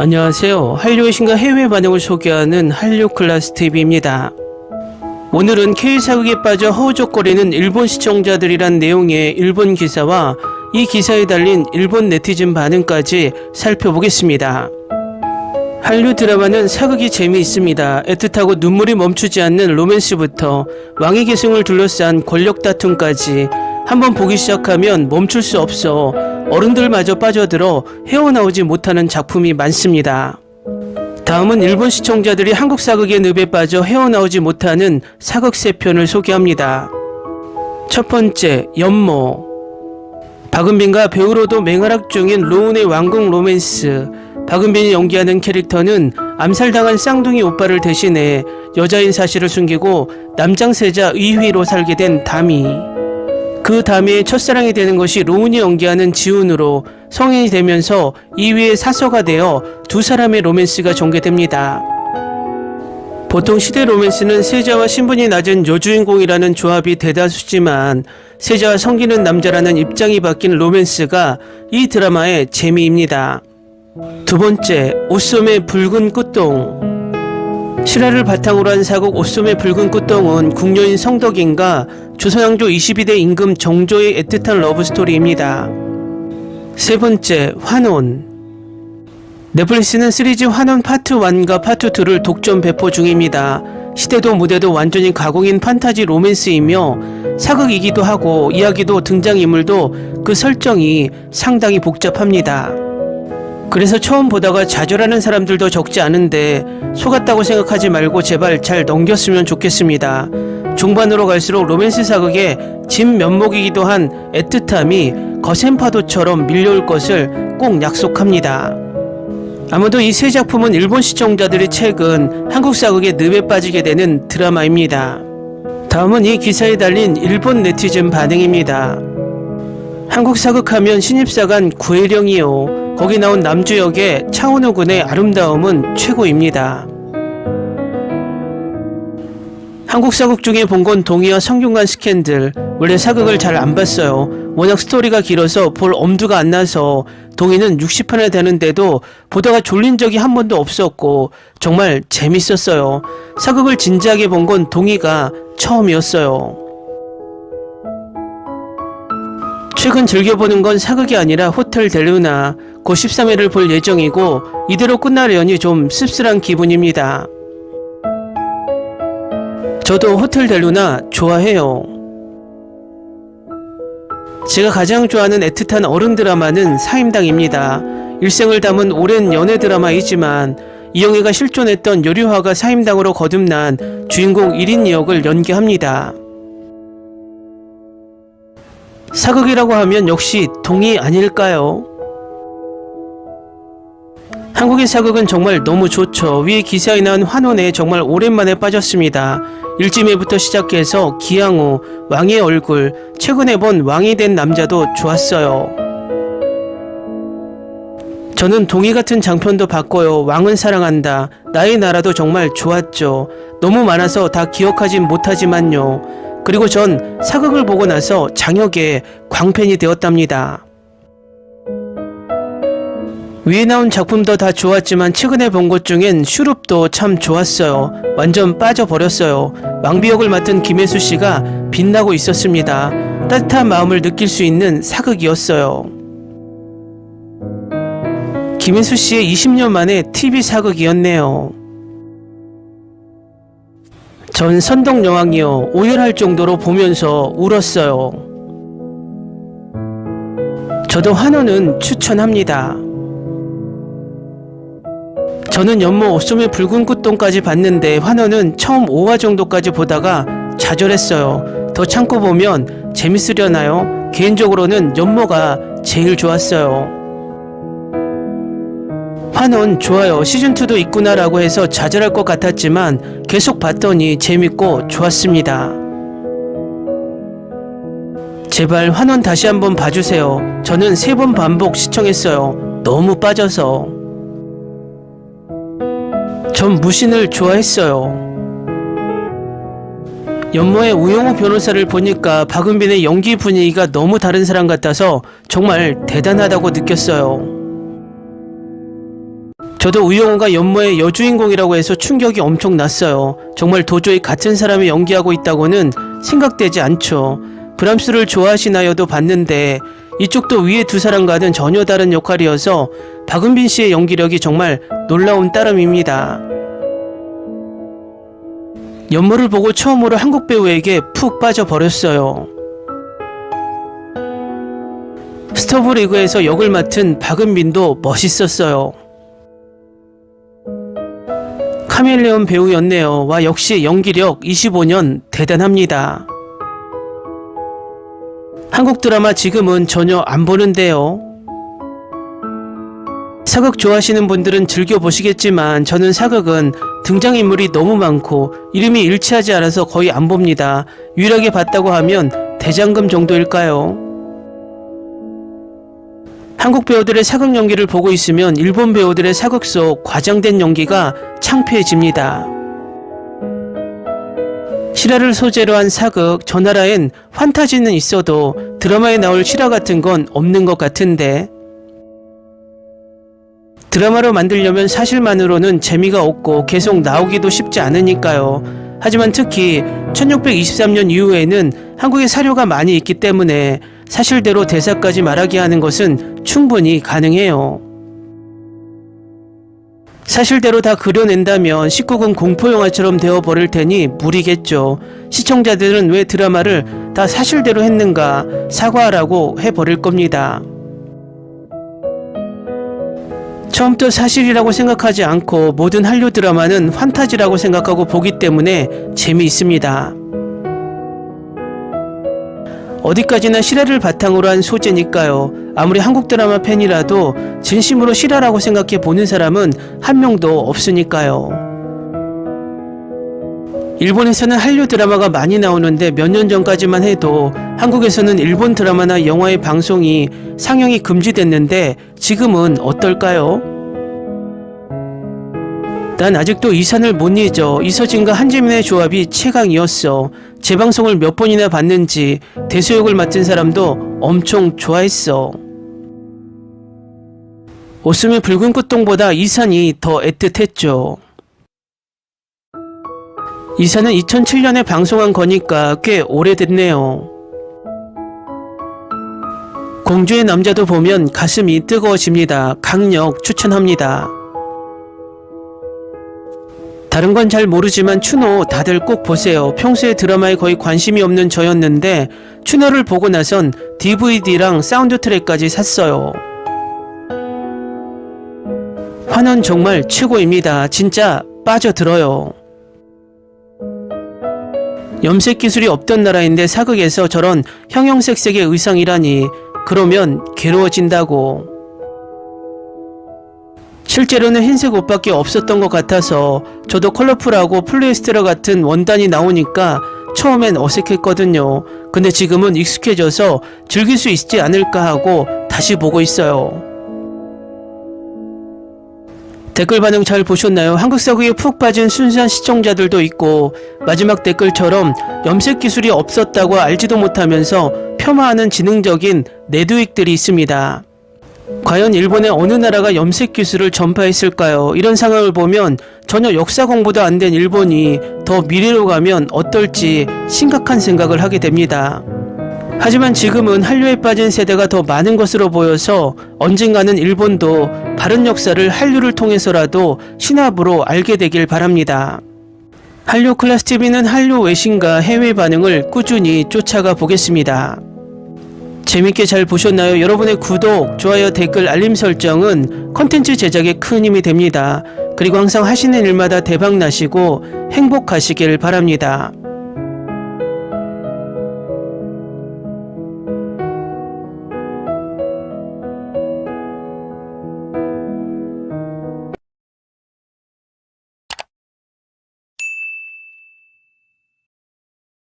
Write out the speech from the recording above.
안녕하세요. 한류의 신과 해외 반응을 소개하는 한류클라스TV입니다. 오늘은 K사극에 빠져 허우적거리는 일본 시청자들이란 내용의 일본 기사와 이 기사에 달린 일본 네티즌 반응까지 살펴보겠습니다. 한류 드라마는 사극이 재미있습니다. 애틋하고 눈물이 멈추지 않는 로맨스부터 왕의 계승을 둘러싼 권력 다툼까지 한번 보기 시작하면 멈출 수 없어 어른들마저 빠져들어 헤어나오지 못하는 작품이 많습니다. 다음은 일본 시청자들이 한국 사극의 늪에 빠져 헤어나오지 못하는 사극 3편을 소개합니다. 첫 번째, 연모. 박은빈과 배우로도 맹활약 중인 로운의 왕궁 로맨스. 박은빈이 연기하는 캐릭터는 암살당한 쌍둥이 오빠를 대신해 여자인 사실을 숨기고 남장세자 의휘로 살게 된 다미. 그 다미의 첫사랑이 되는 것이 로운이 연기하는 지훈으로 성인이 되면서 이위의 사서가 되어 두 사람의 로맨스가 전개됩니다. 보통 시대 로맨스는 세자와 신분이 낮은 여주인공이라는 조합이 대다수지만 세자와 성기는 남자라는 입장이 바뀐 로맨스가 이 드라마의 재미입니다. 두 번째, 옷소매 붉은 꽃동. 실화를 바탕으로 한 사극 옷소매 붉은 꽃동은 궁녀인 성덕인과 조선왕조 22대 임금 정조의 애틋한 러브스토리입니다. 세 번째, 환혼. 넷플릭스는 시리즈 환혼 파트 1과 파트 2를 독점 배포 중입니다. 시대도 무대도 완전히 가공인 판타지 로맨스이며 사극이기도 하고 이야기도 등장인물도 그 설정이 상당히 복잡합니다. 그래서 처음 보다가 좌절하는 사람들도 적지 않은데 속았다고 생각하지 말고 제발 잘 넘겼으면 좋겠습니다. 중반으로 갈수록 로맨스 사극의 진면목이기도 한 애틋함이 거센 파도처럼 밀려올 것을 꼭 약속합니다. 아무도 이 세 작품은 일본 시청자들이 최근 한국 사극의 늪에 빠지게 되는 드라마입니다. 다음은 이 기사에 달린 일본 네티즌 반응입니다. 한국 사극하면 신입사관 구혜령이요. 거기 나온 남주 역의 차은우 군의 아름다움은 최고입니다. 한국 사극 중에 본 건 동희와 성균관 스캔들. 원래 사극을 잘 안 봤어요. 워낙 스토리가 길어서 볼 엄두가 안 나서 동희는 60편에 되는데도 보다가 졸린 적이 한 번도 없었고 정말 재밌었어요. 사극을 진지하게 본 건 동희가 처음이었어요. 최근 즐겨보는 건 사극이 아니라 호텔 델루나. 곧 13회를 볼 예정이고 이대로 끝나려니 좀 씁쓸한 기분입니다. 저도 호텔 델루나 좋아해요. 제가 가장 좋아하는 애틋한 어른 드라마는 사임당입니다. 일생을 담은 오랜 연애 드라마이지만 이영애가 실존했던 여류화가 사임당으로 거듭난 주인공 1인 역을 연기합니다. 사극이라고 하면 역시 동희 아닐까요? 한국의 사극은 정말 너무 좋죠. 위에 기사에 나온 환혼에 정말 오랜만에 빠졌습니다. 1집에부터 시작해서 기양호, 왕의 얼굴, 최근에 본 왕이 된 남자도 좋았어요. 저는 동희 같은 장편도 봤고요. 왕은 사랑한다, 나의 나라도 정말 좋았죠. 너무 많아서 다 기억하진 못하지만요. 그리고 전 사극을 보고 나서 장혁의 광팬이 되었답니다. 위에 나온 작품도 다 좋았지만 최근에 본 것 중엔 슈룹도 참 좋았어요. 완전 빠져버렸어요. 왕비 역을 맡은 김혜수 씨가 빛나고 있었습니다. 따뜻한 마음을 느낄 수 있는 사극이었어요. 김혜수 씨의 20년 만에 TV 사극이었네요. 전 선덕여왕이요. 오열할 정도로 보면서 울었어요. 저도 환호는 추천합니다. 저는 연모 옷소매 붉은 꽃동까지 봤는데 환호는 처음 5화 정도까지 보다가 좌절했어요. 더 참고 보면 재밌으려나요? 개인적으로는 연모가 제일 좋았어요. 환호는 좋아요. 시즌2도 있구나 라고 해서 좌절할 것 같았지만 계속 봤더니 재밌고 좋았습니다. 제발 환원 다시 한번 봐주세요. 저는 3번 반복 시청했어요. 너무 빠져서. 전 무신을 좋아했어요. 연모의 우영우 변호사를 보니까 박은빈의 연기 분위기가 너무 다른 사람 같아서 정말 대단하다고 느꼈어요. 저도 우영우가 연모의 여주인공이라고 해서 충격이 엄청 났어요. 정말 도저히 같은 사람이 연기하고 있다고는 생각되지 않죠. 브람스를 좋아하시나요도 봤는데 이쪽도 위에 두 사람과는 전혀 다른 역할이어서 박은빈 씨의 연기력이 정말 놀라운 따름입니다. 연모를 보고 처음으로 한국 배우에게 푹 빠져버렸어요. 스토브리그에서 역을 맡은 박은빈도 멋있었어요. 카멜레온 배우였네요. 와, 역시 연기력 25년 대단합니다. 한국 드라마 지금은 전혀 안 보는데요. 사극 좋아하시는 분들은 즐겨보시겠지만 저는 사극은 등장인물이 너무 많고 이름이 일치하지 않아서 거의 안 봅니다. 유일하게 봤다고 하면 대장금 정도일까요? 한국 배우들의 사극 연기를 보고 있으면 일본 배우들의 사극 속 과장된 연기가 창피해집니다. 실화를 소재로 한 사극, 저 나라엔 판타지는 있어도 드라마에 나올 실화 같은 건 없는 것 같은데 드라마로 만들려면 사실만으로는 재미가 없고 계속 나오기도 쉽지 않으니까요. 하지만 특히 1623년 이후에는 한국에 사료가 많이 있기 때문에 사실대로 대사까지 말하게 하는 것은 충분히 가능해요. 사실대로 다 그려낸다면 19금 공포영화처럼 되어버릴 테니 무리겠죠. 시청자들은 왜 드라마를 다 사실대로 했는가 사과하라고 해버릴 겁니다. 처음부터 사실이라고 생각하지 않고 모든 한류 드라마는 판타지라고 생각하고 보기 때문에 재미있습니다. 어디까지나 실화를 바탕으로 한 소재니까요. 아무리 한국 드라마 팬이라도 진심으로 실화라고 생각해 보는 사람은 한 명도 없으니까요. 일본에서는 한류 드라마가 많이 나오는데 몇 년 전까지만 해도 한국에서는 일본 드라마나 영화의 방송이 상영이 금지됐는데 지금은 어떨까요? 난 아직도 이산을 못 잊어. 이서진과 한지민의 조합이 최강이었어. 재방송을 몇 번이나 봤는지 대수역을 맡은 사람도 엄청 좋아했어. 웃음의 붉은 꽃동보다 이산이 더 애틋했죠. 이산은 2007년에 방송한 거니까 꽤 오래됐네요. 공주의 남자도 보면 가슴이 뜨거워집니다. 강력 추천합니다. 다른 건 잘 모르지만 추노 다들 꼭 보세요. 평소에 드라마에 거의 관심이 없는 저였는데 추노를 보고 나선 DVD랑 사운드 트랙까지 샀어요. 환원 정말 최고입니다. 진짜 빠져들어요. 염색 기술이 없던 나라인데 사극에서 저런 형형색색의 의상이라니 그러면 괴로워진다고. 실제로는 흰색 옷밖에 없었던 것 같아서 저도 컬러풀하고 폴리에스테르 같은 원단이 나오니까 처음엔 어색했거든요. 근데 지금은 익숙해져서 즐길 수 있지 않을까 하고 다시 보고 있어요. 댓글 반응 잘 보셨나요? 한국 사극에 푹 빠진 순수한 시청자들도 있고 마지막 댓글처럼 염색 기술이 없었다고 알지도 못하면서 폄하하는 지능적인 내두익들이 있습니다. 과연 일본의 어느 나라가 염색 기술을 전파했을까요? 이런 상황을 보면 전혀 역사 공부도 안 된 일본이 더 미래로 가면 어떨지 심각한 생각을 하게 됩니다. 하지만 지금은 한류에 빠진 세대가 더 많은 것으로 보여서 언젠가는 일본도 바른 역사를 한류를 통해서라도 신압으로 알게 되길 바랍니다. 한류 클래스TV는 한류 외신과 해외 반응을 꾸준히 쫓아가 보겠습니다. 재밌게 잘 보셨나요? 여러분의 구독, 좋아요, 댓글, 알림 설정은 컨텐츠 제작에 큰 힘이 됩니다. 그리고 항상 하시는 일마다 대박 나시고 행복하시길 바랍니다.